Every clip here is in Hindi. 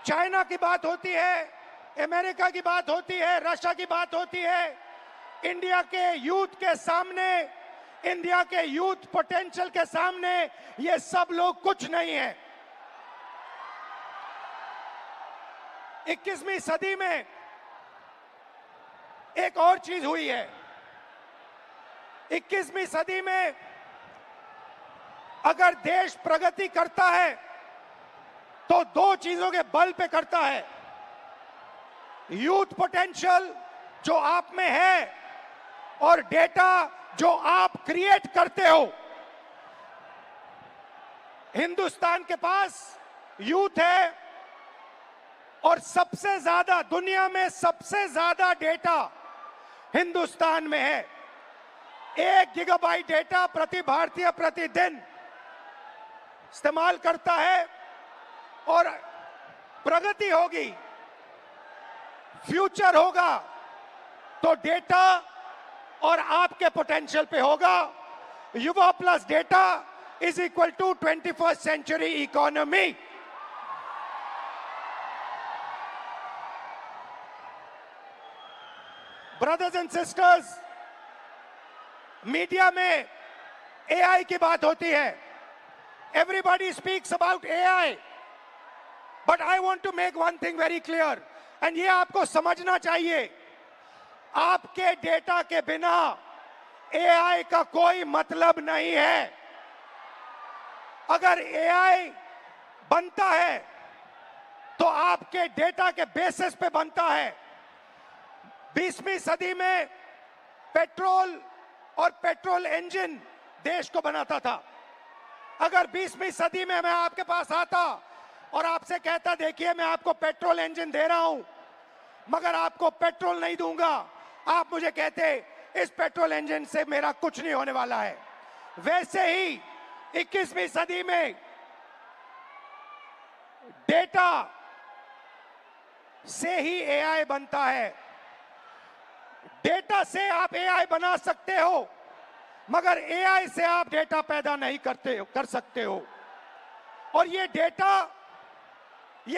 चाइना की बात होती है, अमेरिका की बात होती है, रशिया की बात होती है, इंडिया के यूथ के सामने, इंडिया के यूथ पोटेंशियल के सामने ये सब लोग कुछ नहीं है। 21वीं सदी में एक और चीज हुई है। 21वीं सदी में अगर देश प्रगति करता है तो दो चीजों के बल पे करता है। यूथ पोटेंशियल जो आप में है और डेटा जो आप क्रिएट करते हो। हिंदुस्तान के पास यूथ है और सबसे ज्यादा, दुनिया में सबसे ज्यादा डेटा हिंदुस्तान में है। 1 गीगाबाइट डेटा प्रति भारतीय प्रतिदिन इस्तेमाल करता है और प्रगति होगी, फ्यूचर होगा तो डेटा और आपके पोटेंशियल पे होगा। युवा plus data is equal to 21st century economy. Brothers and sisters, media में एआई की बात होती है। Everybody speaks about AI, but I want to make one thing very clear, and ये आपको समझना चाहिए। आपके डेटा के बिना एआई का कोई मतलब नहीं है। अगर एआई बनता है तो आपके डेटा के बेसिस पे बनता है। 20वीं सदी में पेट्रोल और पेट्रोल इंजन देश को बनाता था। अगर 20वीं सदी में मैं आपके पास आता और आपसे कहता, देखिए मैं आपको पेट्रोल इंजन दे रहा हूं मगर आपको पेट्रोल नहीं दूंगा, आप मुझे कहते इस पेट्रोल इंजन से मेरा कुछ नहीं होने वाला है। वैसे ही 21वीं सदी में डेटा से ही एआई बनता है। डेटा से आप एआई बना सकते हो मगर एआई से आप डेटा पैदा नहीं कर सकते हो। और ये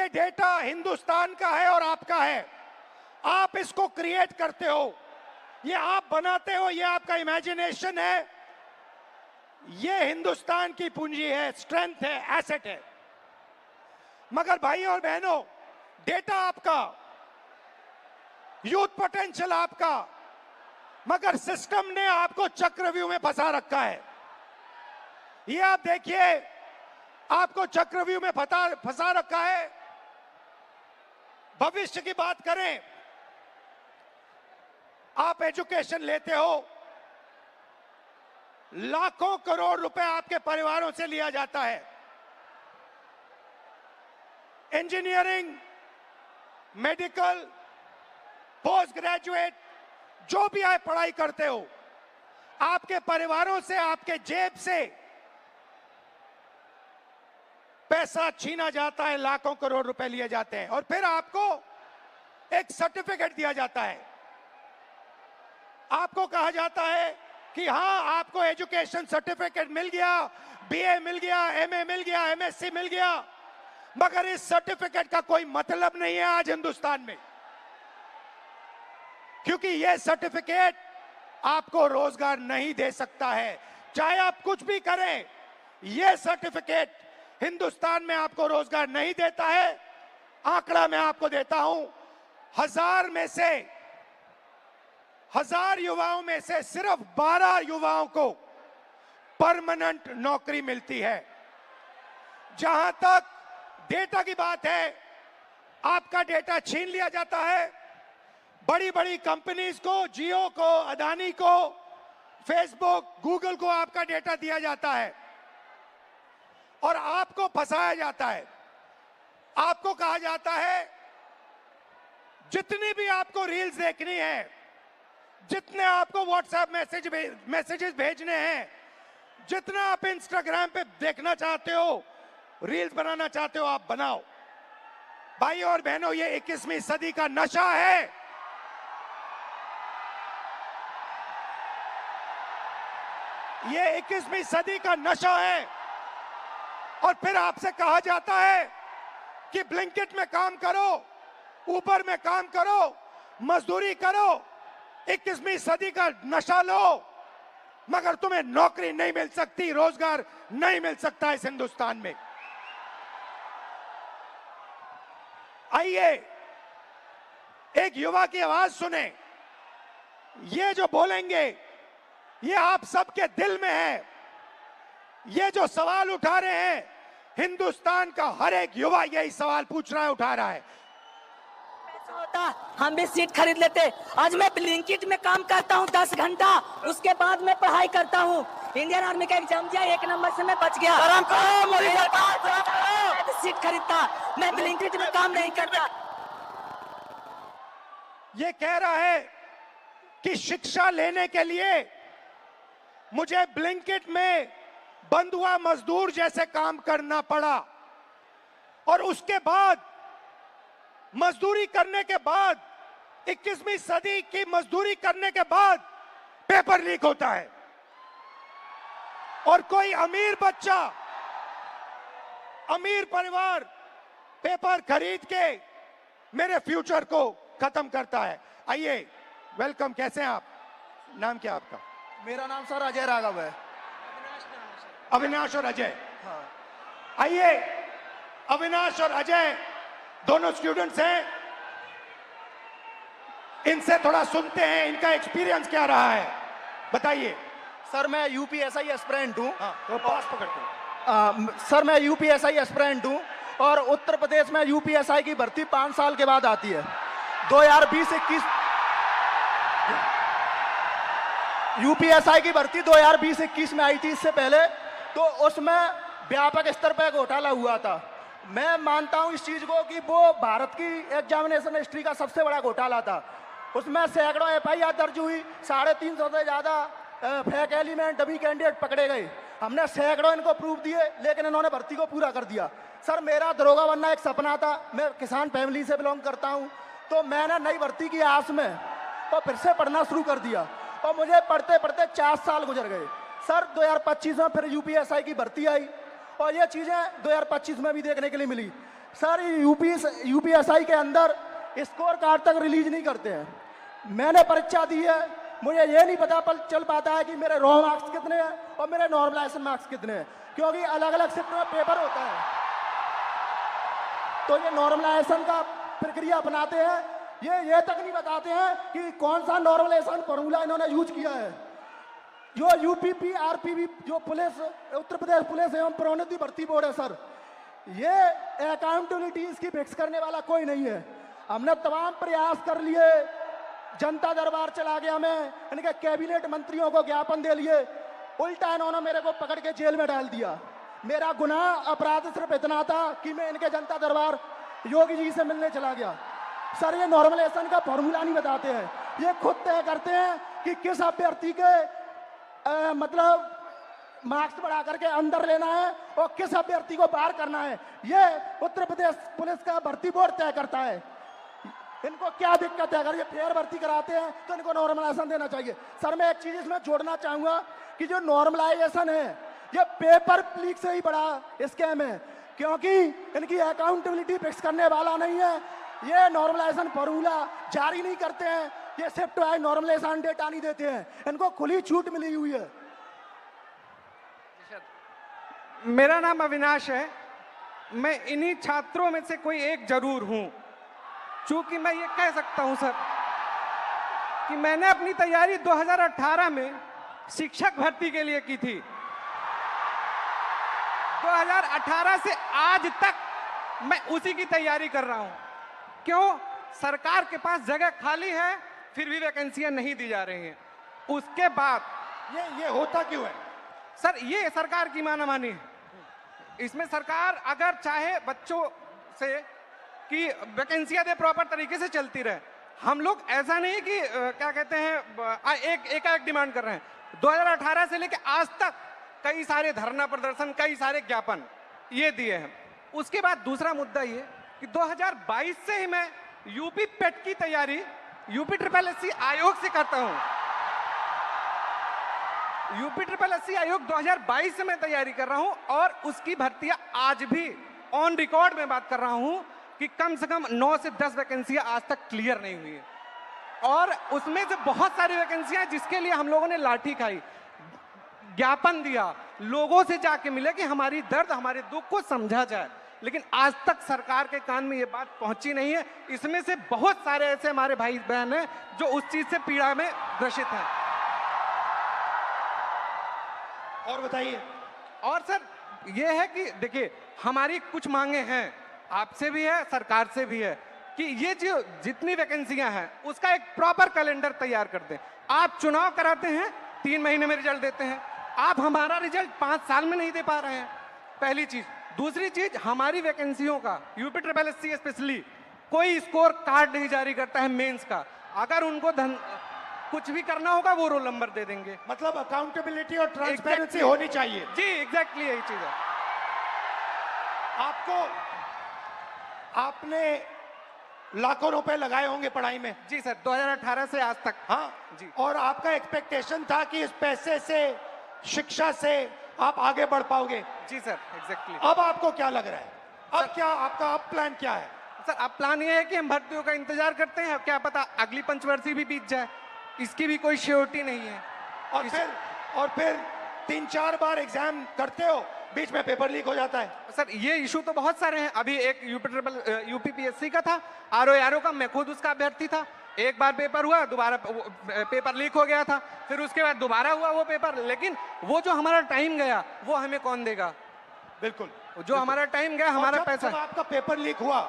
डेटा हिंदुस्तान का है और आपका है। आप इसको क्रिएट करते हो, ये आप बनाते हो, ये आपका इमेजिनेशन है, ये हिंदुस्तान की पूंजी है, स्ट्रेंथ है, एसेट है। मगर भाई और बहनों, डेटा आपका, यूथ पोटेंशियल आपका, मगर सिस्टम ने आपको चक्रव्यूह में फंसा रखा है। ये आप देखिए, आपको चक्रव्यूह में फंसा रखा है। भविष्य की बात करें, आप एजुकेशन लेते हो, लाखों करोड़ रुपए आपके परिवारों से लिया जाता है। इंजीनियरिंग, मेडिकल, पोस्ट ग्रेजुएट, जो भी आप पढ़ाई करते हो, आपके परिवारों से, आपके जेब से पैसा छीना जाता है, लाखों करोड़ रुपए लिए जाते हैं और फिर आपको एक सर्टिफिकेट दिया जाता है। आपको कहा जाता है कि हाँ, आपको एजुकेशन सर्टिफिकेट मिल गया, बीए मिल गया, एमए मिल गया, एमएससी मिल गया, मगर इस सर्टिफिकेट का कोई मतलब नहीं है आज हिंदुस्तान में, क्योंकि यह सर्टिफिकेट आपको रोजगार नहीं दे सकता है। चाहे आप कुछ भी करें, यह सर्टिफिकेट हिंदुस्तान में आपको रोजगार नहीं देता है। आंकड़ा मैं आपको देता हूं, 1000 युवाओं में से सिर्फ 12 युवाओं को परमानेंट नौकरी मिलती है। जहां तक डेटा की बात है, आपका डेटा छीन लिया जाता है। बड़ी बड़ी कंपनीज को, जियो को, अदानी को, फेसबुक, गूगल को आपका डेटा दिया जाता है और आपको फंसाया जाता है। आपको कहा जाता है जितनी भी आपको रील्स देखनी है, जितने आपको व्हाट्सएप मैसेजेस भेजने हैं, जितना आप इंस्टाग्राम पे देखना चाहते हो, रील्स बनाना चाहते हो, आप बनाओ। भाई और बहनों, ये 21वीं सदी का नशा है। ये 21वीं सदी का नशा है। और फिर आपसे कहा जाता है कि ब्लिंकिट में काम करो, ऊपर में काम करो, मजदूरी करो, 21वीं सदी का नशा लो, मगर तुम्हें नौकरी नहीं मिल सकती, रोजगार नहीं मिल सकता इस हिंदुस्तान में। आइए एक युवा की आवाज सुने। ये जो बोलेंगे ये आप सबके दिल में है। ये जो सवाल उठा रहे हैं, हिंदुस्तान का हर एक युवा यही सवाल पूछ रहा है, उठा रहा है। हम भी सीट खरीद लेते। आज मैं ब्लिंकिट में काम करता हूँ 10 घंटा, उसके बाद मैं पढ़ाई करता हूँ। इंडियन आर्मी का एग्जाम दिया, 1 नंबर से मैं बच गया। सीट खरीदता, मैं ब्लिंकिट में काम नहीं करता। ये कह रहा है कि शिक्षा लेने के लिए मुझे ब्लिंकिट में बंधुआ मजदूर जैसे काम करना पड़ा, और उसके बाद मजदूरी करने के बाद 21वीं सदी की मजदूरी करने के बाद पेपर लीक होता है, और कोई अमीर बच्चा, अमीर परिवार पेपर खरीद के मेरे फ्यूचर को खत्म करता है। आइए, वेलकम। कैसे हैं आप? नाम क्या आपका? मेरा नाम सर अजय राघव है। अविनाश और अजय। हाँ। आइए, अविनाश और अजय दोनों स्टूडेंट्स हैं, इनसे थोड़ा सुनते हैं, इनका एक्सपीरियंस क्या रहा है, बताइए। सर मैं यूपीएसआई एस्पिरेंट हूँ। तो पास पकड़ते हैं। सर मैं यूपीएसआई एस्पिरेंट हूँ, और उत्तर प्रदेश में यूपीएसआई की भर्ती 5 साल के बाद आती है। 2020-21 यूपीएसआई की भर्ती 2020-21 में आई थी। इससे पहले तो उसमें व्यापक स्तर पर घोटाला हुआ था। मैं मानता हूं इस चीज को कि वो भारत की एग्जामिनेशन हिस्ट्री का सबसे बड़ा घोटाला था। उसमें सैकड़ों एफआईआर दर्ज हुई, 350 से ज्यादा फेक एलिमेंट, डमी कैंडिडेट पकड़े गए। हमने सैकड़ों इनको प्रूफ दिए, लेकिन इन्होंने भर्ती को पूरा कर दिया। सर मेरा दरोगा बनना एक सपना था। मैं किसान फैमिली से बिलोंग करता हूं, तो मैंने नई भर्ती की आस में तो फिर से पढ़ना शुरू कर दिया, और मुझे पढ़ते पढ़ते 4 साल गुजर गए। सर 2025 में फिर यूपीएसआई की भर्ती आई, और ये चीजें 2025 में भी देखने के लिए मिली। सर यूपीएसआई के अंदर स्कोर कार्ड तक रिलीज नहीं करते हैं। मैंने परीक्षा दी है, मुझे ये नहीं पता चल पाता है कि मेरे रॉ मार्क्स कितने हैं और मेरे नॉर्मलाइजेशन मार्क्स कितने हैं, क्योंकि अलग अलग शिफ्ट में पेपर होता है। तो ये नॉर्मलाइजेशन का प्रक्रिया अपनाते हैं, ये तक नहीं बताते हैं कि कौन सा नॉर्मलाइजेशन फॉर्मूला इन्होंने यूज किया है। जो यूपीपी आरपीबी जो पुलिस, उत्तर प्रदेश पुलिस एवं प्रोन्नति भर्ती बोर्ड है सर, ये अकाउंटेबिलिटी इसकी फिक्स करने वाला कोई नहीं है। हमने तमाम प्रयास कर लिए, जनता दरबार चला गया, मैं इनके कैबिनेट मंत्रियों को ज्ञापन दे लिए, उल्टा इन्होंने मेरे को पकड़ के जेल में डाल दिया। मेरा गुनाह अपराध सिर्फ इतना था कि मैं इनके जनता दरबार योगी जी से मिलने चला गया। सर ये नॉर्मलाइजेशन का फॉर्मूला नहीं बताते हैं, ये खुद तय करते हैं कि किस अभ्यर्थी के मतलब मार्क्स बढ़ा करके अंदर लेना है और किस अभ्यर्थी को बाहर करना है। ये उत्तर प्रदेश पुलिस का भर्ती बोर्ड तय करता है। इनको क्या दिक्कत है? अगर ये फेयर भर्ती कराते हैं तो इनको नॉर्मलाइजेशन देना चाहिए। सर मैं एक चीज इसमें जोड़ना चाहूंगा कि जो नॉर्मलाइजेशन है ये पेपर लीक से ही बड़ा स्कैम है, क्योंकि इनकी अकाउंटेबिलिटी फिक्स करने वाला नहीं है। ये नॉर्मलाइजेशन फॉर्मूला जारी नहीं करते हैं, ये शिफ्ट वाइज नॉर्मलाइजेशन डेटा नहीं देते हैं, इनको खुली छूट मिली हुई है। मेरा नाम अविनाश है, मैं इन्हीं छात्रों में से कोई एक जरूर हूं। चूंकि मैं ये कह सकता हूं सर कि मैंने अपनी तैयारी 2018 में शिक्षक भर्ती के लिए की थी। 2018 से आज तक मैं उसी की तैयारी कर रहा हूं। क्यों? सरकार के पास जगह खाली है, फिर भी वैकेंसियां नहीं दी जा रही हैं। उसके बाद ये होता क्यों है सर? ये सरकार की मानामानी है। इसमें सरकार अगर चाहे बच्चों से कि वैकेंसियां दे, प्रॉपर तरीके से चलती रहे। हम लोग ऐसा नहीं कि क्या कहते हैं एक डिमांड कर रहे हैं। 2018 से लेकर आज तक कई सारे धरना प्रदर्शन, कई सारे ज्ञापन ये दिए हैं। उसके बाद दूसरा मुद्दा ये कि 2022 से ही मैं यूपी पेट की तैयारी यूपी SSSC आयोग से करता हूं। यूपी SSSC आयोग 2022 से मैं तैयारी कर रहा हूं, और उसकी भर्तियां आज भी ऑन रिकॉर्ड में बात कर रहा हूं कि कम से कम 9 से 10 वैकेंसियां आज तक क्लियर नहीं हुई है, और उसमें से बहुत सारी वैकेंसियां जिसके लिए हम लोगों ने लाठी खाई, ज्ञापन दिया, लोगों से जाके मिले कि हमारी दर्द, हमारे दुख को समझा जाए, लेकिन आज तक सरकार के कान में ये बात पहुंची नहीं है। इसमें से बहुत सारे ऐसे हमारे भाई बहन हैं जो उस चीज से पीड़ा में ग्रसित हैं। और बताइए। और सर ये है कि देखिए, हमारी कुछ मांगे हैं, आपसे भी है, सरकार से भी है, कि ये जो जितनी वैकेंसियां हैं उसका एक प्रॉपर कैलेंडर तैयार कर दें। आप चुनाव कराते हैं, 3 महीने में रिजल्ट देते हैं, आप हमारा रिजल्ट 5 साल में नहीं दे पा रहे हैं, पहली चीज। दूसरी चीज, हमारी वैकेंसियों का UPSSC स्पेशली कोई स्कोर कार्ड नहीं जारी करता है मेंस का। अगर उनको कुछ भी करना होगा वो रोल नंबर दे देंगे। मतलब अकाउंटेबिलिटी और ट्रांसपेरेंसी होनी चाहिए। जी एग्जैक्टली यही चीज है। आपने लाखों रुपए लगाए होंगे पढ़ाई में। जी सर, 2018 से आज तक। हाँ जी। और आपका एक्सपेक्टेशन था कि इस पैसे से, शिक्षा से आप आगे बढ़ पाओगे। जी सर एग्जैक्टली। अब आपको क्या लग रहा है? अब क्या आपका प्लान क्या है? सर अब प्लान ये है कि हम भर्तियों का इंतजार करते हैं, क्या पता अगली पंचवर्षीय भी बीत जाए, इसकी भी कोई श्योरिटी नहीं है। और फिर 3-4 बार एग्जाम करते हो, बीच में पेपर लीक हो जाता है। सर ये इशू तो बहुत सारे हैं। अभी एक UPPSC का था, RO का, मैं खुद उसका अभ्यर्थी था। एक बार पेपर हुआ, दोबारा पेपर लीक हो गया था, फिर उसके बाद दोबारा हुआ वो पेपर, लेकिन वो जो हमारा टाइम गया वो हमें कौन देगा? बिल्कुल, जो हमारा टाइम गया, हमारा पैसा। जब आपका पेपर लीक हुआ,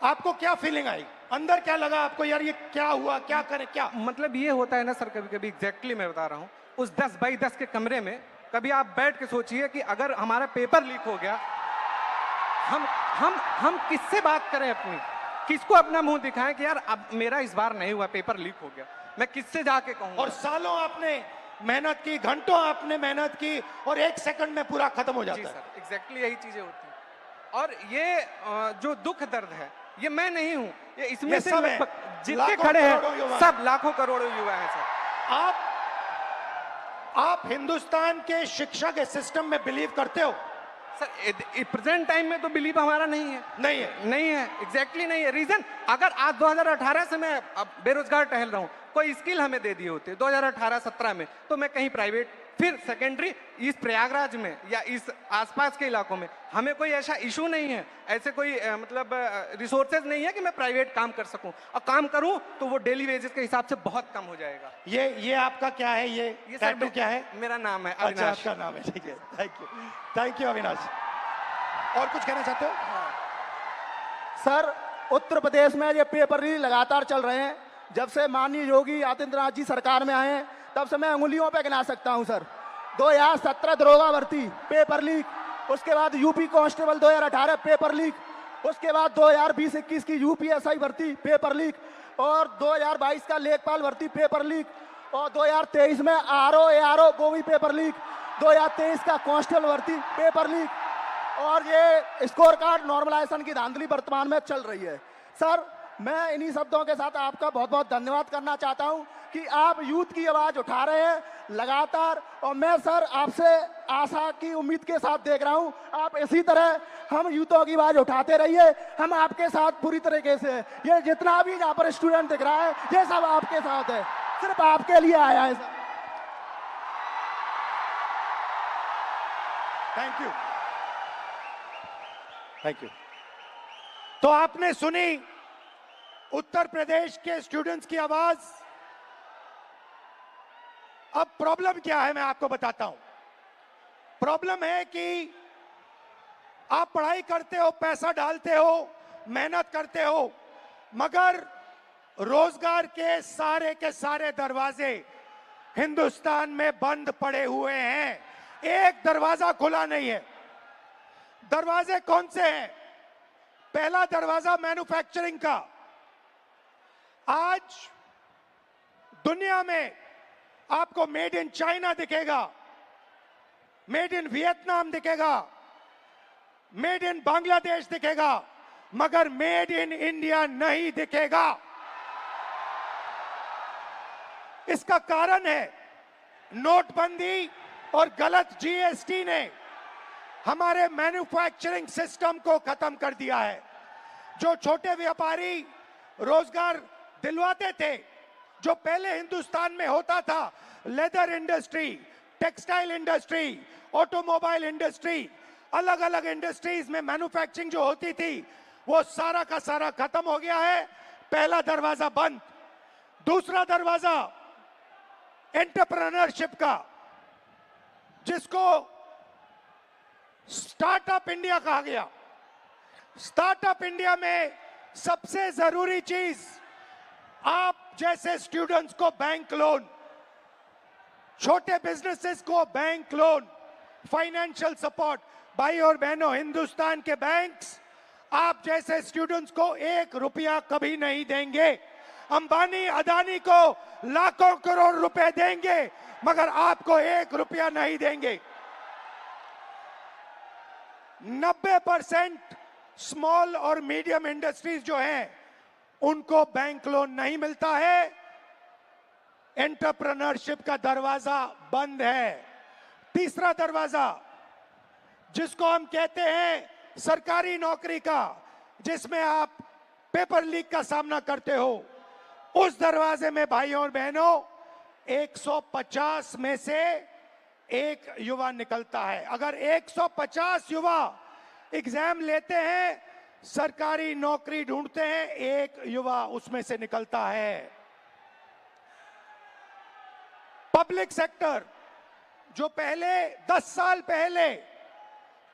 आपको क्या फीलिंग आई? अंदर क्या लगा आपको, यार ये क्या हुआ, क्या करें, क्या? मतलब ये होता है ना सर, कभी कभी एग्जैक्टली मैं बता रहा हूँ, उस 10 बाई 10 के कमरे में कभी आप बैठ के सोचिए कि अगर हमारा पेपर लीक हो गया, हम किससे बात करें अपनी, किसको अपना मुंह दिखाएं कि यार अब मेरा इस बार नहीं हुआ, पेपर लीक हो गया, मैं किससे जाके कहूँ? और सालों आपने मेहनत की, घंटों आपने मेहनत की, और 1 सेकंड में पूरा खत्म हो जाता है। सर एग्जैक्टली यही चीजें होती हैं। और ये जो दुख दर्द है, ये मैं नहीं हूं, ये इसमें से जितने खड़े हैं सब लाखों करोड़ों युवा हैं। सर आप हिंदुस्तान के शिक्षा के सिस्टम में बिलीव करते हो? सर प्रेजेंट टाइम में तो बिलीव हमारा नहीं है। नहीं है एग्जैक्टली नहीं है। रीजन, अगर आज 2018 से मैं अब बेरोजगार टहल रहा हूं, कोई स्किल हमें दे दिए होते 2018-17 में, तो मैं कहीं प्राइवेट, फिर सेकेंडरी, इस प्रयागराज में या इस आसपास के इलाकों में हमें कोई ऐसा इशू नहीं है, ऐसे कोई मतलब रिसोर्सेज नहीं है कि मैं प्राइवेट काम कर सकूं, और काम करूं तो वो डेली वेजेस के हिसाब से बहुत कम हो जाएगा। ये आपका क्या है? ये टैटू क्या है? मेरा नाम है अविनाश। अच्छा, आपका नाम है, ठीक है, थैंक यू अविनाश। और कुछ कहना चाहते हो? सर उत्तर प्रदेश में ये पेपर लीक लगातार चल रहे हैं। जब से माननीय योगी आदित्यनाथ जी सरकार में आए हैं, तब से मैं उंगलियों पे गिना सकता हूं सर। 2017 दरोगा भर्ती पेपर लीक, उसके बाद यूपी कांस्टेबल 2018 पेपर लीक, उसके बाद 2020-21 की UPSI भर्ती पेपर लीक, और 2022 का लेखपाल भर्ती पेपर लीक, और 2023 में RO वो भी पेपर लीक, 2023 का कांस्टेबल भर्ती पेपर लीक, और ये स्कोर कार्ड नॉर्मलाइजेशन की धांधली वर्तमान में चल रही है। सर मैं इन्हीं शब्दों के साथ आपका बहुत बहुत धन्यवाद करना चाहता हूं कि आप यूथ की आवाज उठा रहे हैं लगातार, और मैं सर आपसे आशा की उम्मीद के साथ देख रहा हूं, आप इसी तरह हम यूथों की आवाज उठाते रहिए, हम आपके साथ पूरी तरीके से। ये जितना भी यहाँ पर स्टूडेंट दिख रहा है, ये सब आपके साथ है, सिर्फ आपके लिए आया है सर। Thank you. तो आपने सुनी उत्तर प्रदेश के स्टूडेंट्स की आवाज। अब प्रॉब्लम क्या है मैं आपको बताता हूं। प्रॉब्लम है कि आप पढ़ाई करते हो, पैसा डालते हो, मेहनत करते हो, मगर रोजगार के सारे दरवाजे हिंदुस्तान में बंद पड़े हुए हैं, एक दरवाजा खुला नहीं है। दरवाजे कौन से हैं? पहला दरवाजा मैन्युफैक्चरिंग का। आज दुनिया में आपको मेड इन चाइना दिखेगा, मेड इन वियतनाम दिखेगा, मेड इन बांग्लादेश दिखेगा, मगर मेड इन इंडिया नहीं दिखेगा। इसका कारण है नोटबंदी और गलत GST ने हमारे मैन्युफैक्चरिंग सिस्टम को खत्म कर दिया है। जो छोटे व्यापारी रोजगार दिलवाते थे, जो पहले हिंदुस्तान में होता था, leather industry, textile industry, automobile industry, अलग अलग इंडस्ट्रीज में मैन्युफैक्चरिंग जो होती थी, वो सारा का सारा खत्म हो गया है। पहला दरवाजा बंद। दूसरा दरवाजा एंटरप्रेन्योरशिप का, जिसको स्टार्टअप इंडिया कहा गया। स्टार्टअप इंडिया में सबसे जरूरी चीज, आप जैसे स्टूडेंट्स को बैंक लोन, छोटे बिजनेसेस को बैंक लोन, फाइनेंशियल सपोर्ट। भाई और बहनों, हिंदुस्तान के बैंक्स आप जैसे स्टूडेंट्स को 1 रुपया कभी नहीं देंगे। अंबानी अदानी को लाखों करोड़ रुपए देंगे, मगर आपको 1 रुपया नहीं देंगे। 90% स्मॉल और मीडियम इंडस्ट्रीज जो हैं, उनको बैंक लोन नहीं मिलता है। एंटरप्रेन्योरशिप का दरवाजा बंद है। तीसरा दरवाजा, जिसको हम कहते हैं सरकारी नौकरी का, जिसमें आप पेपर लीक का सामना करते हो, उस दरवाजे में भाइयों और बहनों 150 में से एक युवा निकलता है। अगर 150 युवा एग्जाम लेते हैं, सरकारी नौकरी ढूंढते हैं, एक युवा उसमें से निकलता है। पब्लिक सेक्टर, जो पहले 10 साल पहले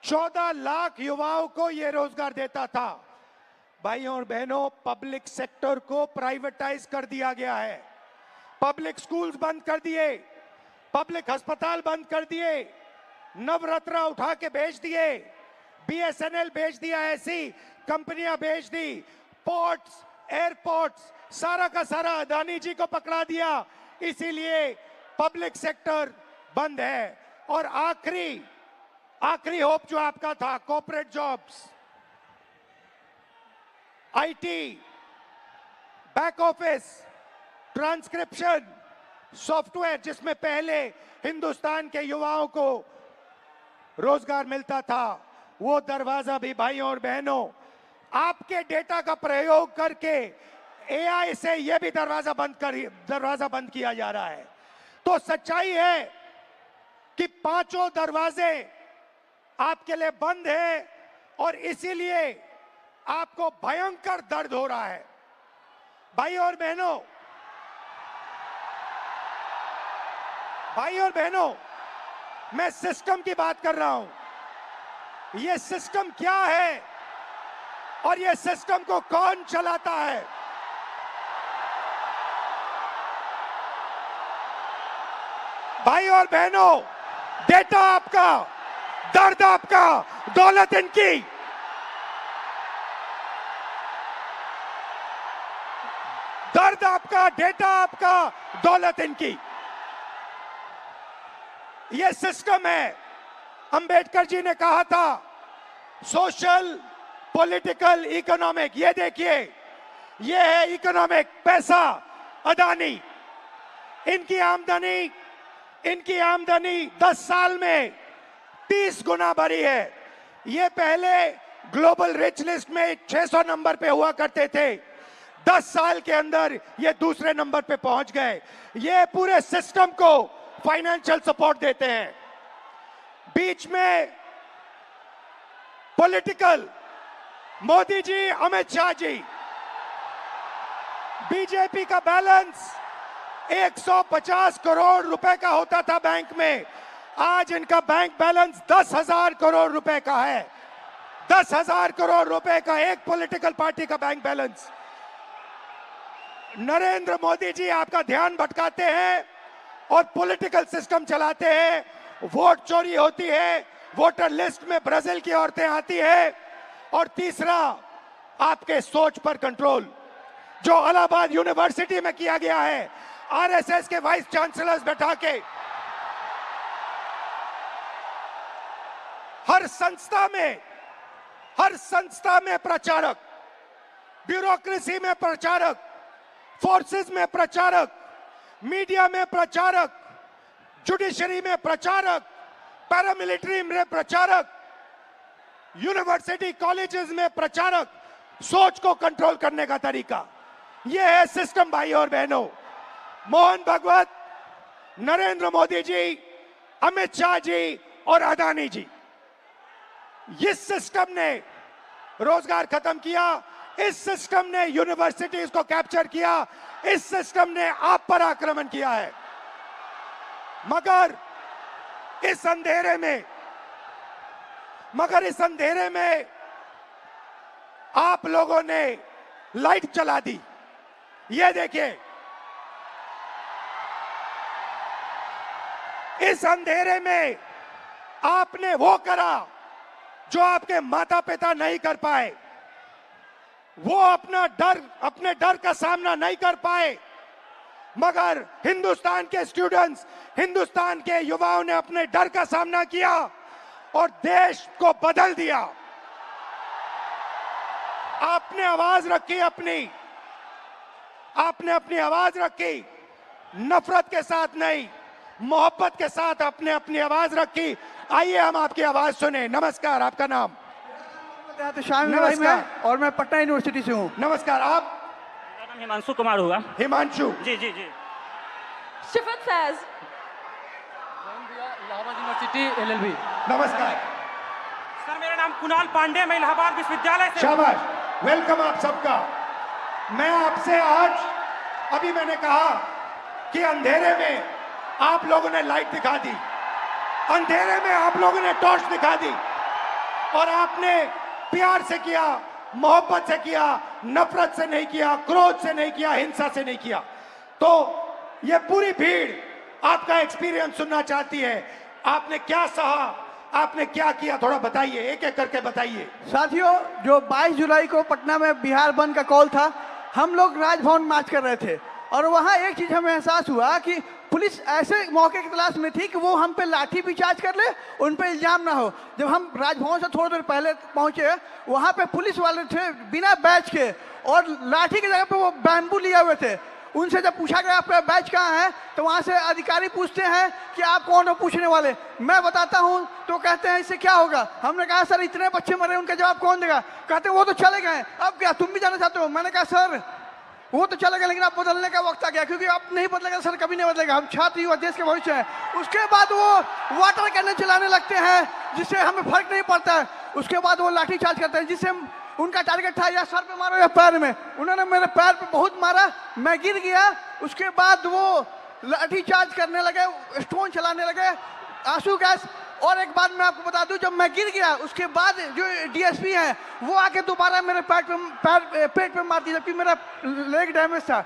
14 लाख युवाओं को यह रोजगार देता था, भाइयों और बहनों, पब्लिक सेक्टर को प्राइवेटाइज कर दिया गया है। पब्लिक स्कूल्स बंद कर दिए, पब्लिक अस्पताल बंद कर दिए, नवरत्न उठा के बेच दिए, बीएसएनएल बेच दिया, ऐसी कंपनियां बेच दी, पोर्ट्स, एयरपोर्ट्स, सारा का सारा अदानी जी को पकड़ा दिया। इसीलिए पब्लिक सेक्टर बंद है। और आखिरी होप जो आपका था, corporate jobs, IT, back office, transcription, software, जिसमें पहले हिंदुस्तान के युवाओं को रोजगार मिलता था, वो दरवाजा भी भाइयों और बहनों आपके डेटा का प्रयोग करके एआई से यह भी दरवाजा बंद किया जा रहा है। तो सच्चाई है कि पांचों दरवाजे आपके लिए बंद हैं और इसीलिए आपको भयंकर दर्द हो रहा है। भाई और बहनों, मैं सिस्टम की बात कर रहा हूं। यह सिस्टम क्या है और यह सिस्टम को कौन चलाता है? भाई और बहनों, डेटा आपका, दर्द आपका, दौलत इनकी। दर्द आपका, डेटा आपका, दौलत इनकी। यह सिस्टम है। अंबेडकर जी ने कहा था सोशल, पॉलिटिकल, इकोनॉमिक। ये देखिए, ये है इकोनॉमिक, पैसा, अदानी। इनकी आमदनी 10 साल में 30 गुना बढ़ी है। ये पहले ग्लोबल रिच लिस्ट में 600 नंबर पे हुआ करते थे, 10 साल के अंदर ये दूसरे नंबर पे पहुंच गए। ये पूरे सिस्टम को फाइनेंशियल सपोर्ट देते हैं। बीच में पॉलिटिकल, मोदी जी, अमित शाह जी। बीजेपी का बैलेंस 150 करोड़ रुपए का होता था बैंक में, आज इनका बैंक बैलेंस 10,000 करोड़ रुपए का है। 10,000 करोड़ रुपए का एक पॉलिटिकल पार्टी का बैंक बैलेंस। नरेंद्र मोदी जी आपका ध्यान भटकाते हैं और पॉलिटिकल सिस्टम चलाते हैं। वोट चोरी होती है, वोटर लिस्ट में ब्राजील की औरतें आती है। और तीसरा, आपके सोच पर कंट्रोल, जो इलाहाबाद यूनिवर्सिटी में किया गया है, आरएसएस के वाइस चांसलर्स बैठा के हर संस्था में प्रचारक, ब्यूरोक्रेसी में प्रचारक, फोर्सेस में प्रचारक, मीडिया में प्रचारक, जुडिशरी में प्रचारक, पैरामिलिट्री में प्रचारक, यूनिवर्सिटी कॉलेजेस में प्रचारक, सोच को कंट्रोल करने का तरीका। यह है सिस्टम भाई और बहनों। मोहन भागवत, नरेंद्र मोदी जी, अमित शाह जी और अदानी जी, इस सिस्टम ने रोजगार खत्म किया, इस सिस्टम ने यूनिवर्सिटीज को कैप्चर किया, इस सिस्टम ने आप पर आक्रमण किया है। मगर इस अंधेरे में आप लोगों ने लाइट जला दी। ये देखिए, इस अंधेरे में आपने वो करा जो आपके माता पिता नहीं कर पाए। वो अपने डर का सामना नहीं कर पाए, मगर हिंदुस्तान के स्टूडेंट्स, हिंदुस्तान के युवाओं ने अपने डर का सामना किया और देश को बदल दिया। आपने अपनी आवाज रखी, नफरत के साथ नहीं, मोहब्बत के साथ आपने अपनी आवाज रखी। आइए हम आपकी आवाज सुने। नमस्कार, आपका नाम? नमस्कार। और मैं पटना यूनिवर्सिटी से हूँ। नमस्कार। आप? मेरा नाम हिमांशु कुमार हुआ। हिमांशु जी जी जी। शिफत फैज, इलाहाबाद यूनिवर्सिटी LLB। नमस्कार सर, मेरा नाम कुणाल पांडे, मैं इलाहाबाद विश्वविद्यालय से। शाबाश, वेलकम आप सबका। मैं आपसे आज, अभी मैंने कहा कि अंधेरे में आप लोगों ने लाइट दिखा दी, अंधेरे में आप लोगों ने टॉर्च दिखा दी, और आपने प्यार से किया, मोहब्बत से किया, नफरत से नहीं किया, क्रोध से नहीं किया, हिंसा से नहीं किया। तो ये पूरी भीड़ आपका एक्सपीरियंस सुनना चाहती है। आपने क्या सहा, आपने क्या किया, थोड़ा बताइए, एक एक करके बताइए। साथियों, जो 22 जुलाई को पटना में बिहार बंद का कॉल था, हम लोग राजभवन मार्च कर रहे थे और वहाँ एक चीज हमें एहसास हुआ कि पुलिस ऐसे मौके की तलाश में थी कि वो हम पे लाठी भी चार्ज कर ले, उन पे इल्जाम ना हो। जब हम राजभवन से थोड़ी देर पहले पहुंचे, वहाँ पे पुलिस वाले थे बिना बैच के, और लाठी की जगह पे वो बैम्बू लिए हुए थे। उनसे जब पूछा गया आपका बैच कहाँ है, तो वहाँ से अधिकारी पूछते हैं कि आप कौन हो पूछने वाले। मैं बताता हूँ तो कहते हैं इससे क्या होगा। हमने कहा सर इतने बच्चे मरे, उनका जवाब कौन देगा। कहते वो तो चले गए, अब क्या तुम भी जाना चाहते हो। मैंने कहा सर वो तो चलेगा, लेकिन अब बदलने का वक्त आ गया, क्योंकि अब नहीं बदलेगा सर, कभी नहीं बदलेगा। हम छात्र युवा देश के भविष्य हैं। उसके बाद वो वाटर कैनन चलाने लगते हैं, जिससे हमें फर्क नहीं पड़ता है। उसके बाद वो लाठी चार्ज करते हैं, जिससे उनका टारगेट था या सर पे मारो या पैर में। उन्होंने मेरे पैर पे बहुत मारा, मैं गिर गया। उसके बाद वो लाठी चार्ज करने लगे, स्टोन चलाने लगे, आंसू गैस। और एक बात मैं आपको बता दूं, जब मैं गिर गया उसके बाद जो DSP है वो आके दोबारा मेरे पेट पे मारती, जबकि मेरा लेग डैमेज था।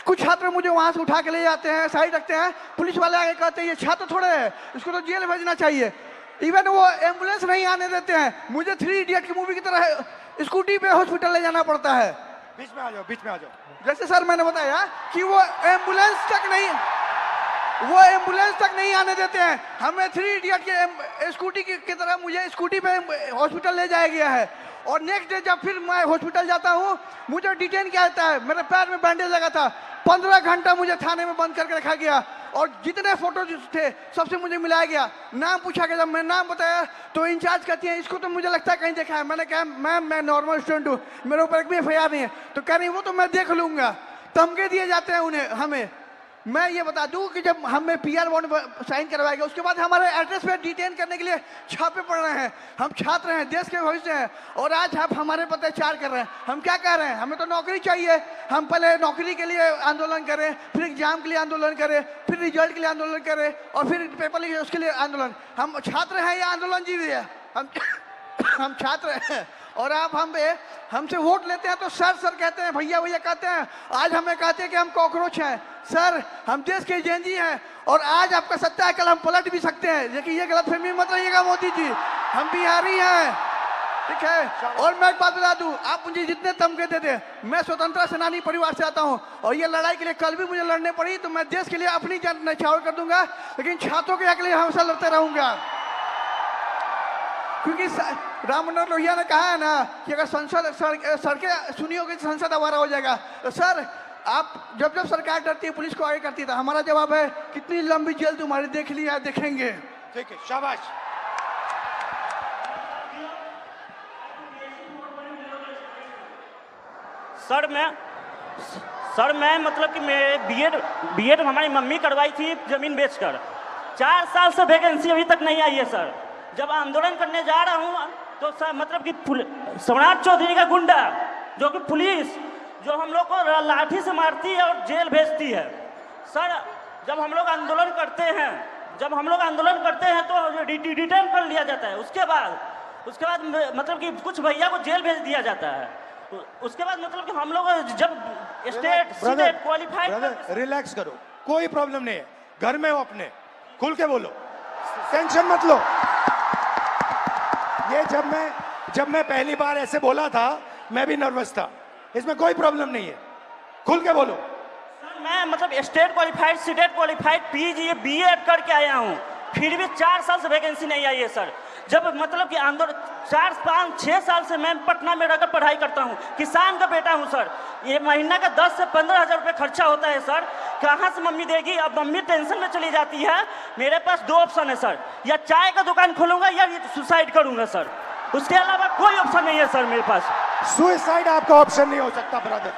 कुछ छात्र मुझे वहां से उठा के ले जाते हैं, साइड रखते हैं। पुलिस वाले आके कहते हैं ये छात्र थोड़े है, इसको तो जेल भेजना चाहिए। इवन वो एम्बुलेंस नहीं आने देते हैं। मुझे 3 इडियट की मूवी की तरह स्कूटी पे हॉस्पिटल ले जाना पड़ता है। बीच में आ जाओ, बीच में आ जाओ। जैसे सर मैंने बताया कि वो एम्बुलेंस तक नहीं आने देते हैं। हमें 3 इडियट के स्कूटी की तरह मुझे स्कूटी पे हॉस्पिटल ले जाया गया है। और नेक्स्ट डे जब फिर मैं हॉस्पिटल जाता हूँ, मुझे डिटेन किया जाता है। मेरे पैर में बैंडेज लगा था, 15 घंटा मुझे थाने में बंद करके रखा गया। और जितने फोटो थे सबसे मुझे मिलाया गया, नाम पूछा गया। जब मैं नाम बताया तो इंचार्ज कहती है इसको तो मुझे लगता है कहीं देखा है। मैंने कहा मैम मैं नॉर्मल स्टूडेंट हूँ, मेरे ऊपर एक भी FIR नहीं है। तो कह रही वो तो मैं देख लूंगा। धमके दिए जाते हैं उन्हें हमें। मैं ये बता दूं कि जब हमें PR बॉन्ड साइन करवाया गया, उसके बाद हमारे एड्रेस पे डिटेन करने के लिए छापे पड़ रहे हैं। हम छात्र हैं, देश के भविष्य हैं, और आज आप हमारे पर अत्याचार कर रहे हैं। हम क्या कह रहे हैं, हमें तो नौकरी चाहिए। हम पहले नौकरी के लिए आंदोलन करें, फिर एग्जाम के लिए आंदोलन करें, फिर रिजल्ट के लिए आंदोलन करें, और फिर पेपर लीक उसके लिए आंदोलन। हम छात्र हैं या आंदोलन जीवी है? हम छात्र हैं। और आप हमसे वोट लेते हैं तो सर सर कहते हैं, भैया भैया कहते हैं। आज हमें कहते हैं कि हम कॉकरोच हैं। सर हम देश के एजेंजी हैं, और आज आपका सत्ता है, कल हम पलट भी सकते हैं। लेकिन ये गलतफहमी मत रहिएगा मोदी जी, हम बिहारी हैं, ठीक है। और मैं एक बात बता दूं, आप मुझे जितने धमके देते, मैं स्वतंत्रता सेनानी परिवार से आता हूं, और ये लड़ाई के लिए कल भी मुझे लड़ने पड़ी तो मैं देश के लिए अपनी जान न्यौछावर कर दूंगा, लेकिन छात्रों के हक के लिए हमेशा लड़ते रहूंगा। क्योंकि राम मनोहर लोहिया ने कहा है ना कि अगर सड़कें सुनी होगी तो संसद आवारा हो जाएगा। तो सर आप जब सरकार डरती है पुलिस को आगे करती है, तो हमारा जवाब है कितनी लंबी जेल तुम्हारी देख लिया देखेंगे। ठीक है, शाबाश। सर मैं मतलब कि मैं बीएड हमारी मम्मी करवाई थी जमीन बेचकर। 4 साल से वैकेंसी अभी तक नहीं आई है सर। जब आंदोलन करने जा रहा हूँ तो सर मतलब कि सम्राट चौधरी का गुंडा जो कि पुलिस जो हम लोग को लाठी से मारती है और जेल भेजती है। सर जब हम लोग आंदोलन करते हैं तो डिटेन कर लिया जाता है। उसके बाद मतलब कि कुछ भैया को जेल भेज दिया जाता है। उसके बाद मतलब कि हम लोग जब स्टेट क्वालिफाइड। रिलैक्स करो, कोई प्रॉब्लम नहीं है, घर में हो अपने, खुल के बोलो, टेंशन मत लो। ये जब मैं पहली बार ऐसे बोला था मैं भी नर्वस था, इसमें कोई प्रॉब्लम नहीं है, खुल के बोलो। सर मैं मतलब state qualified CTET qualified PG BEd करके आया हूँ, फिर भी 4 साल से वैकेंसी नहीं आई है सर। जब मतलब कि आंदोलन 4, 5, 6 साल से मैं पटना में रहकर पढ़ाई करता हूँ, किसान का बेटा हूँ सर। ये महीना का 10 से 15 हज़ार रुपये खर्चा होता है सर, कहाँ से मम्मी देगी? अब मम्मी टेंशन में चली जाती है। मेरे पास 2 ऑप्शन है सर, या चाय का दुकान खोलूंगा या सुसाइड करूंगा सर, उसके अलावा कोई ऑप्शन नहीं है सर मेरे पास। सुसाइड आपका ऑप्शन नहीं हो सकता ब्रदर।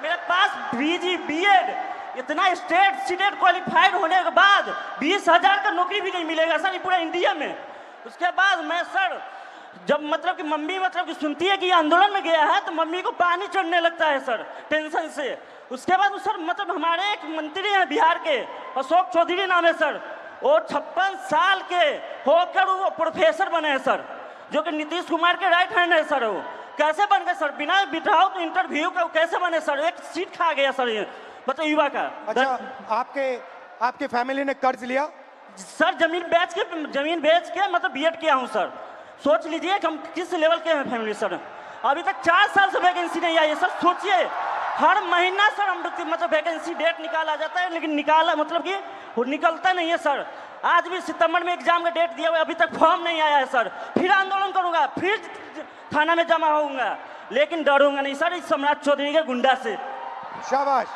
मेरे पास बीजी बीएड इतना स्टेट सीटेट क्वालिफाइड होने के बाद 20,000 का नौकरी भी नहीं मिलेगा सर पूरा इंडिया में। उसके बाद मैं सर जब मतलब कि मम्मी मतलब कि सुनती है कि आंदोलन में गया है तो मम्मी को पानी चढ़ने लगता है सर टेंशन से। उसके बाद सर मतलब हमारे एक मंत्री हैं बिहार के, अशोक चौधरी नाम है सर, वो 56 साल के होकर वो प्रोफेसर बने हैं सर, जो कि नीतीश कुमार के राइट हैंड है सर। वो कैसे बन गए सर? बिना बिठाओ तो इंटरव्यू का कैसे बने सर? एक सीट खा गया सर ये मतलब युवा का। अच्छा आपके फैमिली ने कर्ज लिया? सर जमीन बेच के मतलब बीएड किया हूँ सर। सोच लीजिए कि हम किस लेवल के हैं फैमिली सर। अभी तक 4 साल से वैकेंसी नहीं आई है सर। सोचिए हर महीना सर हम मतलब वैकेंसी डेट निकाला जाता है, लेकिन निकाला मतलब कि वो निकलता नहीं है सर। आज भी सितंबर में एग्जाम का डेट दिया हुआ है, अभी तक फॉर्म नहीं आया है सर। फिर आंदोलन करूंगा, फिर थाना में जमा होऊंगा, लेकिन डरूंगा नहीं सर इस सम्राट चौधरी के गुंडा से। शाबाश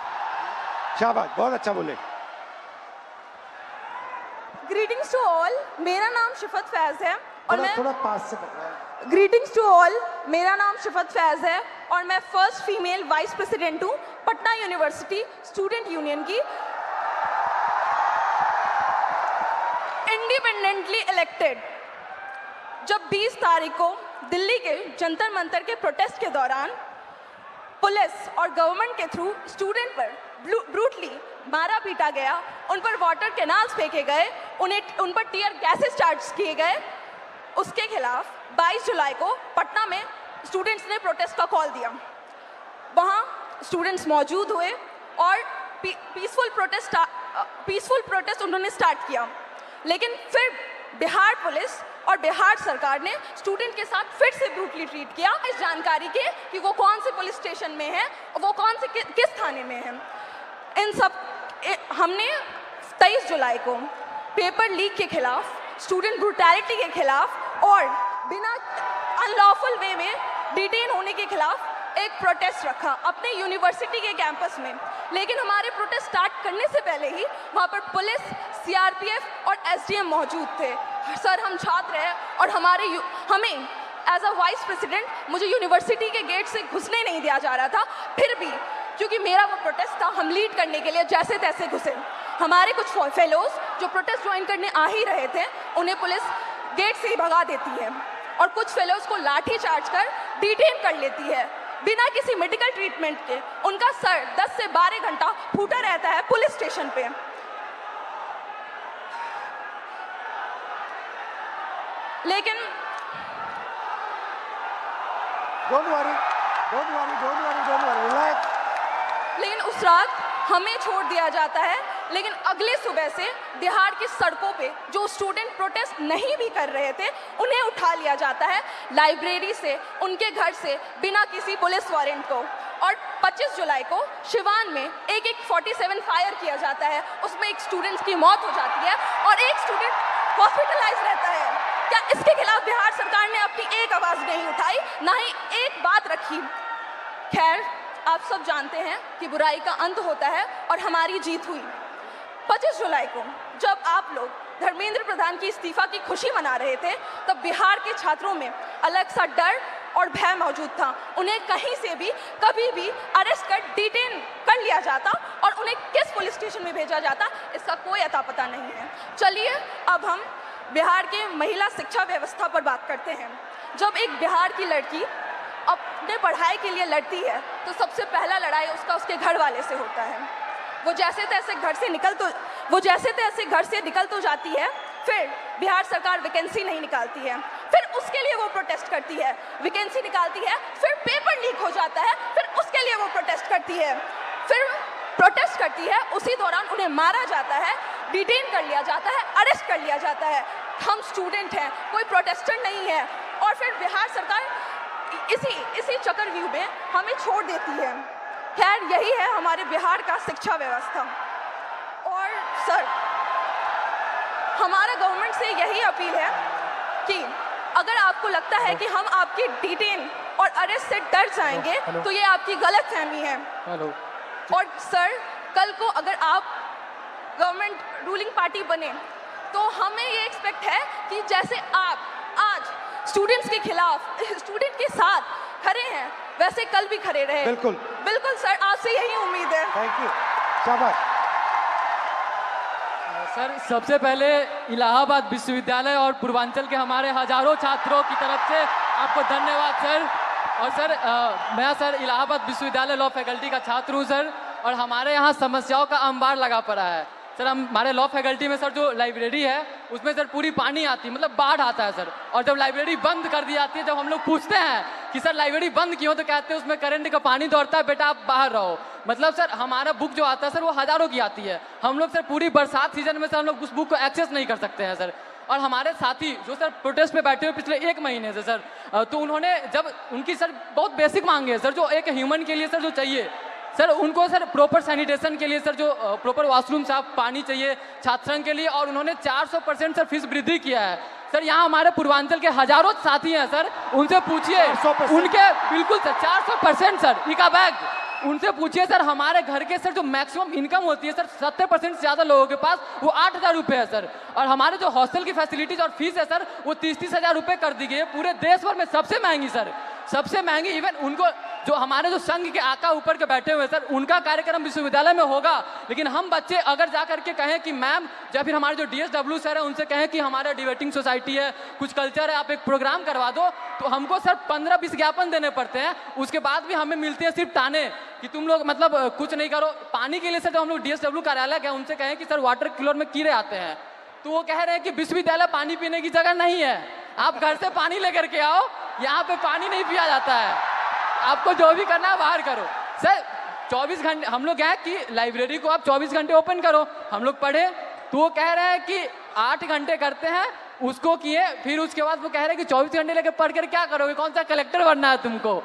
शाबाश, बहुत अच्छा बोले। ग्रीटिंग्स टू ऑल, मेरा नाम शिफत फैज है और मैं थोड़ा पास से पकड़ा। ग्रीटिंग्स टू ऑल, मेरा नाम शिफत फैज है और मैं फर्स्ट फीमेल वाइस प्रेसिडेंट हूँ पटना यूनिवर्सिटी स्टूडेंट यूनियन की, इंडिपेंडेंटली इलेक्टेड। जब 20 तारीख को दिल्ली के जंतर मंतर के प्रोटेस्ट के दौरान पुलिस और गवर्नमेंट के थ्रू स्टूडेंट पर ब्रूटली मारा पीटा गया, उन पर वाटर कैनाल्स फेंके गए, उन पर टीयर गैसेस चार्ज किए गए, उसके खिलाफ 22 जुलाई को पटना में स्टूडेंट्स ने प्रोटेस्ट का कॉल दिया। वहाँ स्टूडेंट्स मौजूद हुए और पीसफुल प्रोटेस्ट उन्होंने स्टार्ट किया, लेकिन फिर बिहार पुलिस और बिहार सरकार ने स्टूडेंट के साथ फिर से ब्रूटली ट्रीट किया इस जानकारी के कि वो कौन से पुलिस स्टेशन में है और वो कौन से किस थाने में है। इन सब हमने 23 जुलाई को पेपर लीक के खिलाफ, स्टूडेंट ब्रूटैलिटी के खिलाफ और बिना अनलॉफुल वे में डिटेन होने के खिलाफ एक प्रोटेस्ट रखा अपने यूनिवर्सिटी के कैंपस में। लेकिन हमारे प्रोटेस्ट स्टार्ट करने से पहले ही वहाँ पर पुलिस, सीआरपीएफ और एसडीएम मौजूद थे। सर हम छात्र हैं और हमें एज अ वाइस प्रेसिडेंट मुझे यूनिवर्सिटी के गेट से घुसने नहीं दिया जा रहा था। फिर भी क्योंकि मेरा वो प्रोटेस्ट था, हम लीड करने के लिए जैसे तैसे घुसे। हमारे कुछ फेलोज जो प्रोटेस्ट ज्वाइन करने आ ही रहे थे उन्हें पुलिस गेट से ही भगा देती है और कुछ फेलोज को लाठी चार्ज कर डिटेन कर लेती है बिना किसी मेडिकल ट्रीटमेंट के। उनका सर 10 से 12 घंटा फूटा रहता है पुलिस स्टेशन पे। लेकिन डोंट वरी, रिलैक्स। लेकिन उस रात हमें छोड़ दिया जाता है, लेकिन अगले सुबह से बिहार की सड़कों पे जो स्टूडेंट प्रोटेस्ट नहीं भी कर रहे थे उन्हें उठा लिया जाता है लाइब्रेरी से, उनके घर से, बिना किसी पुलिस वारंट को। और 25 जुलाई को शिवान में एक 47 फायर किया जाता है, उसमें एक स्टूडेंट की मौत हो जाती है और एक स्टूडेंट हॉस्पिटलाइज रहता है। क्या इसके खिलाफ बिहार सरकार ने अपनी एक आवाज़ नहीं उठाई, ना ही एक बात रखी? खैर, आप सब जानते हैं कि बुराई का अंत होता है और हमारी जीत हुई। 25 जुलाई को जब आप लोग धर्मेंद्र प्रधान की इस्तीफा की खुशी मना रहे थे, तब बिहार के छात्रों में अलग सा डर और भय मौजूद था। उन्हें कहीं से भी कभी भी अरेस्ट कर डिटेन कर लिया जाता और उन्हें किस पुलिस स्टेशन में भेजा जाता इसका कोई अता पता नहीं है। चलिए अब हम बिहार के महिला शिक्षा व्यवस्था पर बात करते हैं। जब एक बिहार की लड़की अपने पढ़ाई के लिए लड़ती है तो सबसे पहला लड़ाई उसका उसके घर वाले से होता है। वो जैसे तैसे घर से निकल तो जाती है, फिर बिहार सरकार वैकेंसी नहीं निकालती है, फिर उसके लिए वो प्रोटेस्ट करती है, वैकेंसी निकालती है, फिर पेपर लीक हो जाता है, फिर उसके लिए वो प्रोटेस्ट करती है, उसी दौरान उन्हें मारा जाता है, डिटेन कर लिया जाता है, अरेस्ट कर लिया जाता है। हम स्टूडेंट हैं, कोई प्रोटेस्टर नहीं है, और फिर बिहार सरकार इसी चक्रव्यूह में हमें छोड़ देती है। खैर, यही है हमारे बिहार का शिक्षा व्यवस्था। और सर, हमारा गवर्नमेंट से यही अपील है कि अगर आपको लगता है कि हम आपकी डिटेन और अरेस्ट से डर जाएंगे तो ये आपकी गलत फहमी है। और सर, कल को अगर आप गवर्नमेंट रूलिंग पार्टी बने तो हमें ये एक्सपेक्ट है कि जैसे आप आज स्टूडेंट्स के खिलाफ, स्टूडेंट के साथ खड़े हैं, वैसे कल भी खड़े रहे। बिल्कुल सर, आपसे यही उम्मीद है। थैंक यू, शाबाश। सर, सबसे पहले इलाहाबाद विश्वविद्यालय और पूर्वांचल के हमारे हजारों छात्रों की तरफ से आपको धन्यवाद सर। और सर, मैं सर इलाहाबाद विश्वविद्यालय लॉ फैकल्टी का छात्र हूँ सर, और हमारे यहाँ समस्याओं का अंबार लगा पड़ा है सर। हमारे लॉ फैकल्टी में सर जो लाइब्रेरी है उसमें सर पूरी पानी आती है, मतलब बाढ़ आता है सर। और जब लाइब्रेरी बंद कर दी जाती है, जब हम लोग पूछते हैं कि सर लाइब्रेरी बंद क्यों, तो कहते हैं उसमें करंट का पानी दौड़ता है, बेटा आप बाहर रहो। मतलब सर हमारा बुक जो आता है सर वो हज़ारों की आती है। हम लोग सर पूरी बरसात सीजन में सर हम लोग उस बुक को एक्सेस नहीं कर सकते हैं सर। और हमारे साथी जो सर प्रोटेस्ट पे बैठे हुए पिछले 1 महीने से सर, तो उन्होंने जब उनकी सर बहुत बेसिक मांगे है सर, जो एक ह्यूमन के लिए सर जो चाहिए सर, उनको सर प्रॉपर सैनिटेशन के लिए सर जो प्रॉपर वॉशरूम साफ पानी चाहिए छात्र संघ के लिए, और उन्होंने 400% सर फीस वृद्धि किया है सर। यहाँ हमारे पूर्वांचल के हजारों साथी हैं सर, उनसे पूछिए, उनके बिल्कुल सर 400% सर इका बैग, उनसे पूछिए सर। हमारे घर के सर जो मैक्सिमम इनकम होती है सर 70% से ज़्यादा लोगों के पास वो 8,000 रुपये है सर। और हमारे जो हॉस्टल की फैसिलिटीज और फीस है सर वो 30-30 हज़ार रुपये कर दी गई है, पूरे देश भर में सबसे महंगी सर, सबसे महंगी। इवन उनको जो हमारे जो संघ के आका ऊपर के बैठे हुए सर, उनका कार्यक्रम विश्वविद्यालय में होगा, लेकिन हम बच्चे अगर जा करके कहें कि मैम, या फिर हमारे जो DSW सर है उनसे कहें कि हमारा डिबेटिंग सोसाइटी है, कुछ कल्चर है, आप एक प्रोग्राम करवा दो, तो हमको सर 15-20 ज्ञापन देने पड़ते हैं। उसके बाद भी हमें मिलते हैं सिर्फ ताने कि तुम लोग मतलब कुछ नहीं करो। पानी के लिए सर जब हम लोग DSW कार्यालय गए, उनसे कहें कि सर वाटर कूलर में कीड़े आते हैं, तो वो कह रहे हैं कि विश्वविद्यालय पानी पीने की जगह नहीं है, आप घर से पानी लेकर के आओ, यहाँ पे पानी नहीं पिया जाता है, आपको जो भी करना है बाहर करो। सर 24 घंटे हम लोग हैं कि लाइब्रेरी को आप 24 घंटे ओपन करो, हम लोग पढ़े, तो वो कह रहे हैं कि 8 घंटे करते हैं, उसको किए, फिर उसके बाद वो कह रहे हैं कि 24 घंटे लेकर पढ़ कर क्या करोगे, कौन सा कलेक्टर बनना है तुमको,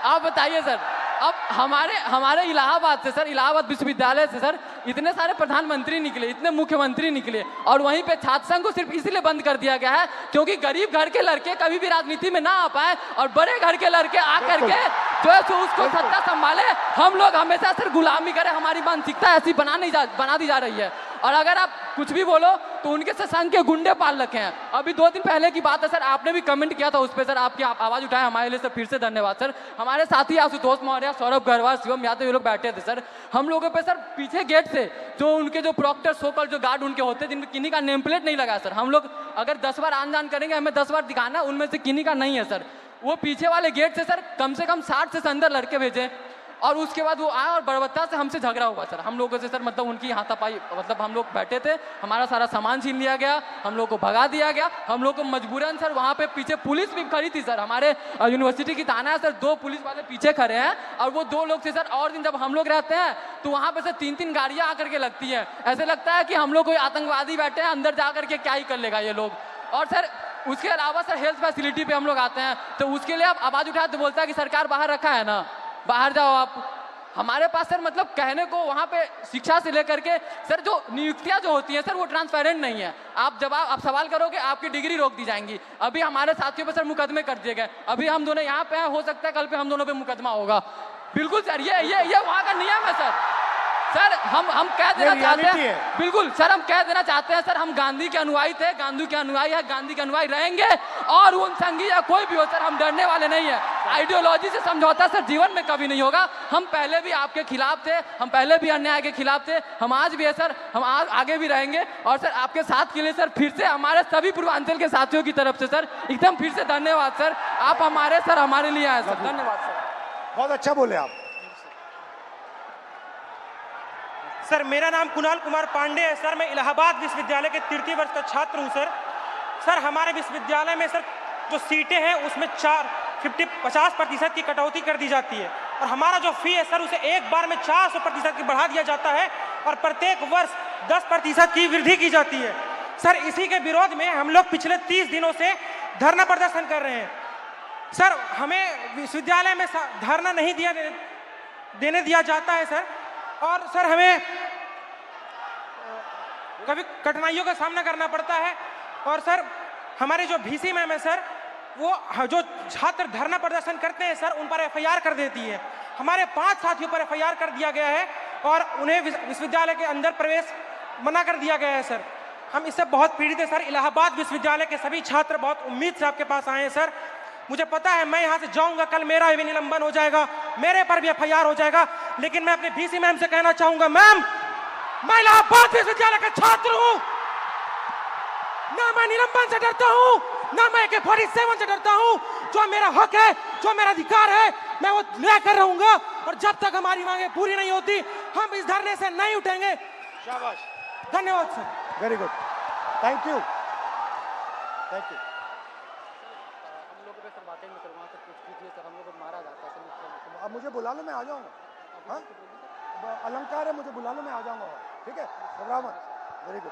आप बताइए सर। अब हमारे इलाहाबाद से सर, इलाहाबाद विश्वविद्यालय से सर इतने सारे प्रधानमंत्री निकले, इतने मुख्यमंत्री निकले, और वहीं पे छात्र संघ को सिर्फ इसलिए बंद कर दिया गया है क्योंकि गरीब घर के लड़के कभी भी राजनीति में ना आ पाए और बड़े घर के लड़के आकर के जो है सो उसको सत्ता संभाले। हम लोग हमेशा सर गुलामी करें, हमारी मानसिकता ऐसी बना दी जा रही है। और अगर आप कुछ भी बोलो तो उनके से संघ के गुंडे पाल रखे हैं। अभी 2 दिन पहले की बात है सर, आपने भी कमेंट किया था उस पर सर, आपकी आवाज़ उठाए हमारे लिए सर, फिर से धन्यवाद सर। हमारे साथी आशुतोष मौर्य, सौरभ गढ़वाल, शिवम यादव, ये लोग बैठे थे सर। हम लोगों पे सर पीछे गेट से जो उनके जो प्रॉक्टर सोकल जो गार्ड उनके होते हैं, जिनमें किन्हीं का नेम प्लेट नहीं लगा सर, हम लोग अगर 10 बार आन जान करेंगे, हमें 10 बार दिखाना, उनमें से किन्हीं का नहीं है सर। वो पीछे वाले गेट से सर कम से कम 60 से अंदर लड़के भेजे, और उसके बाद वो आए और बर्बरता से हमसे झगड़ा हुआ सर हम लोगों से सर। मतलब उनकी हाथापाई, मतलब हम लोग बैठे थे, हमारा सारा सामान छीन लिया गया, हम लोग को भगा दिया गया, हम लोग को मजबूरन सर वहाँ पे पीछे पुलिस भी खड़ी थी सर। हमारे यूनिवर्सिटी की थाना है सर, 2 पुलिस वाले पीछे खड़े हैं, और वो 2 लोग थे सर। और दिन जब हम लोग रहते हैं तो वहाँ पे सर 3-3 गाड़ियाँ आकर के लगती हैं, ऐसे लगता है कि हम लोग कोई आतंकवादी बैठे हैं, अंदर जा करके क्या ही कर लेगा ये लोग। और सर उसके अलावा सर हेल्थ फैसिलिटी पे हम लोग आते हैं तो उसके लिए आप आवाज़ उठाए तो बोलता है कि सरकार बाहर रखा है ना, बाहर जाओ आप। हमारे पास सर मतलब कहने को वहाँ पे शिक्षा से लेकर के सर जो नियुक्तियाँ जो होती हैं सर वो ट्रांसपेरेंट नहीं है। आप सवाल करोगे आपकी डिग्री रोक दी जाएंगी। अभी हमारे साथियों पे सर मुकदमे कर दिए गए, अभी हम दोनों यहाँ पे हैं, हो सकता है कल पे हम दोनों पे मुकदमा होगा। बिल्कुल सर, ये वहाँ का नियम है सर। सर हम कह देना ये चाहते reality हैं, है। बिल्कुल सर, हम कह देना चाहते हैं सर, हम गांधी के अनुयायी थे, गांधी के अनुयायी है, गांधी के अनुयायी रहेंगे, और उन संघी या कोई भी हो सर, हम डरने वाले नहीं है। आइडियोलॉजी से समझौता सर जीवन में कभी नहीं होगा। हम पहले भी आपके खिलाफ थे, हम पहले भी अन्याय के खिलाफ थे, हम आज भी है सर, हम आगे भी रहेंगे। और सर आपके साथ के लिए सर फिर से हमारे सभी पूर्वांचल के साथियों की तरफ से सर एकदम फिर से धन्यवाद सर। आप हमारे लिए आए सर, धन्यवाद सर। बहुत अच्छा बोले आप। सर मेरा नाम कुणाल कुमार पांडे है सर, मैं इलाहाबाद विश्वविद्यालय के तृतीय वर्ष का छात्र हूं सर। सर हमारे विश्वविद्यालय में सर जो सीटें हैं उसमें 50% की कटौती कर दी जाती है, और हमारा जो फी है सर उसे एक बार में 400% की बढ़ा दिया जाता है, और प्रत्येक वर्ष 10% की वृद्धि की जाती है। सर इसी के विरोध में हम लोग पिछले 30 दिनों से धरना प्रदर्शन कर रहे हैं। सर हमें विश्वविद्यालय में धरना नहीं देने दिया जाता है सर, और सर हमें कभी कठिनाइयों का सामना करना पड़ता है। और सर हमारे जो VC मैम है सर, वो जो छात्र धरना प्रदर्शन करते हैं सर उन पर FIR कर देती है। हमारे 5 साथियों पर FIR कर दिया गया है और उन्हें विश्वविद्यालय के अंदर प्रवेश मना कर दिया गया है सर। हम इससे बहुत पीड़ित हैं सर। इलाहाबाद विश्वविद्यालय के सभी छात्र बहुत उम्मीद से आपके पास आए हैं सर। मुझे पता है मैं यहाँ से जाऊंगा, कल मेरा भी निलंबन हो जाएगा, मेरे पर भी FIR हो जाएगा, लेकिन मैं अपने VC मैम से कहना चाहूंगा, मैम मैं इलाहाबाद विश्वविद्यालय का छात्र हूँ, ना मैं निलंबन से डरता हूँ, ना मैं AK-47 से डरता हूँ। जो मेरा हक है, जो मेरा अधिकार है, मैं वो लेकर रहूंगा, और जब तक हमारी मांगे पूरी नहीं होती हम इस धरने से नहीं उठेंगे। शाबाश, धन्यवाद sir. Very good, thank you, thank you. अब मुझे बुला लो, मैं आ जाऊंगा। हाँ, अलंकार है, मुझे बुला लो, मैं आ जाऊंगा। ठीक है, घबराओ मत। Very good.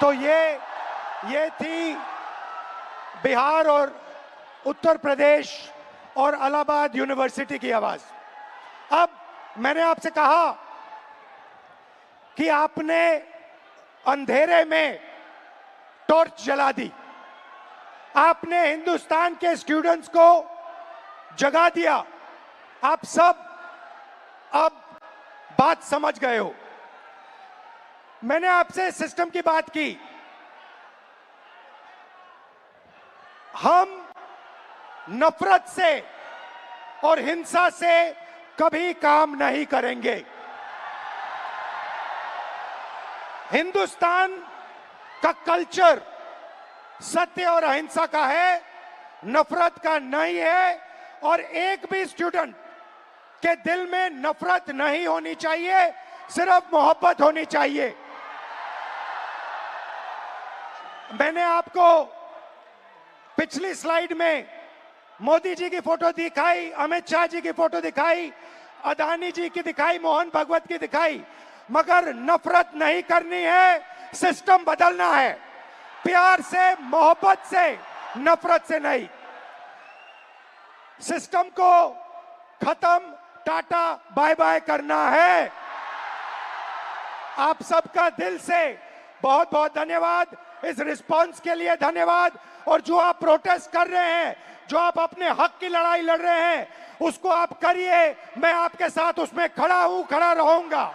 तो ये थी बिहार और उत्तर प्रदेश और इलाहाबाद यूनिवर्सिटी की आवाज। अब मैंने आपसे कहा कि आपने अंधेरे में टॉर्च जला दी, आपने हिंदुस्तान के स्टूडेंट्स को जगा दिया। आप सब अब बात समझ गए हो। मैंने आपसे सिस्टम की बात की। हम नफरत से और हिंसा से कभी काम नहीं करेंगे। हिंदुस्तान का कल्चर सत्य और अहिंसा का है, नफरत का नहीं है, और एक भी स्टूडेंट के दिल में नफरत नहीं होनी चाहिए, सिर्फ मोहब्बत होनी चाहिए। मैंने आपको पिछली स्लाइड में मोदी जी की फोटो दिखाई, अमित शाह जी की फोटो दिखाई, अदानी जी की दिखाई, मोहन भागवत की दिखाई, मगर नफरत नहीं करनी है, सिस्टम बदलना है। प्यार से, मोहब्बत से, नफरत से नहीं। सिस्टम को खत्म, टाटा बाय बाय करना है। आप सबका दिल से बहुत बहुत धन्यवाद, इस रिस्पांस के लिए धन्यवाद। और जो आप प्रोटेस्ट कर रहे हैं, जो आप अपने हक की लड़ाई लड़ रहे हैं, उसको आप करिए, मैं आपके साथ उसमें खड़ा हूं, खड़ा रहूंगा।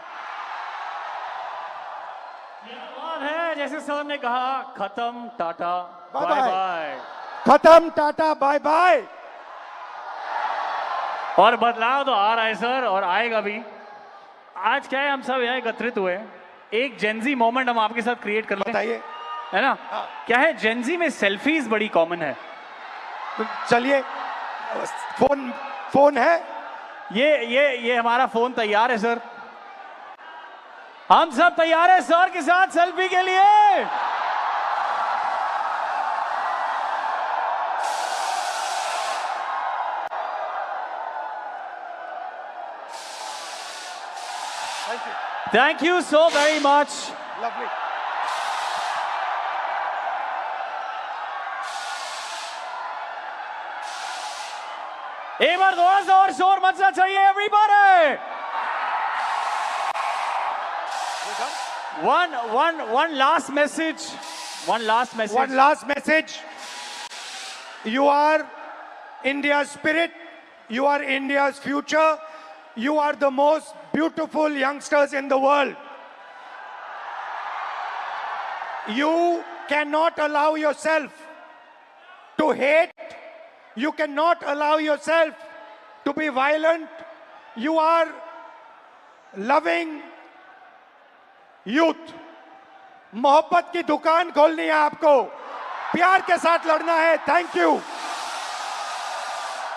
है जैसे सर ने कहा, खत्म टाटा बाय बाय, खत्म टाटा बाय बाय। और बदलाव तो आ रहा है सर, और आएगा भी। आज क्या है, हम सब यहाँ एकत्रित हुए, एक जेनजी मोमेंट हम आपके साथ क्रिएट कर लें, है ना? हाँ। क्या है, जेनजी में सेल्फीज बड़ी कॉमन है। तो चलिए, फोन है, ये हमारा फोन तैयार है सर, हम सब तैयार है सर के साथ सेल्फी के लिए। Thank you so very much. Lovely. एक बार थोड़ा सा और शोर मचना चाहिए everybody. One last message. One last message. You are India's spirit. You are India's future. You are the most beautiful youngsters in the world. You cannot allow yourself to hate. You cannot allow yourself to be violent. You are loving youth. मोहब्बत की दुकान खोलनी है आपको, प्यार के साथ लड़ना है. Thank you.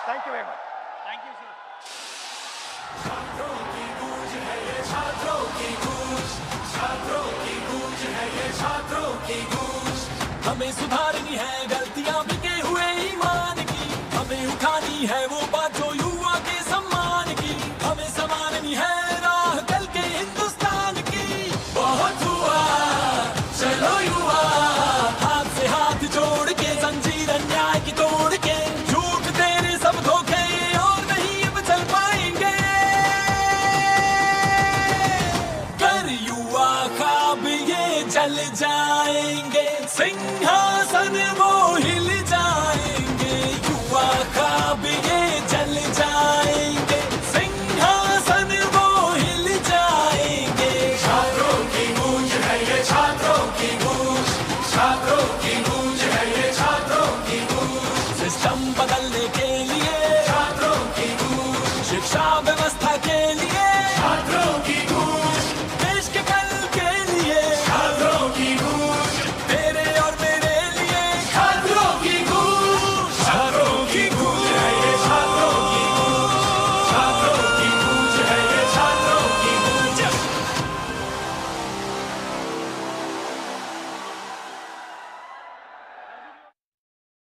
Thank you very much. Thank you sir. हमें सुधारनी है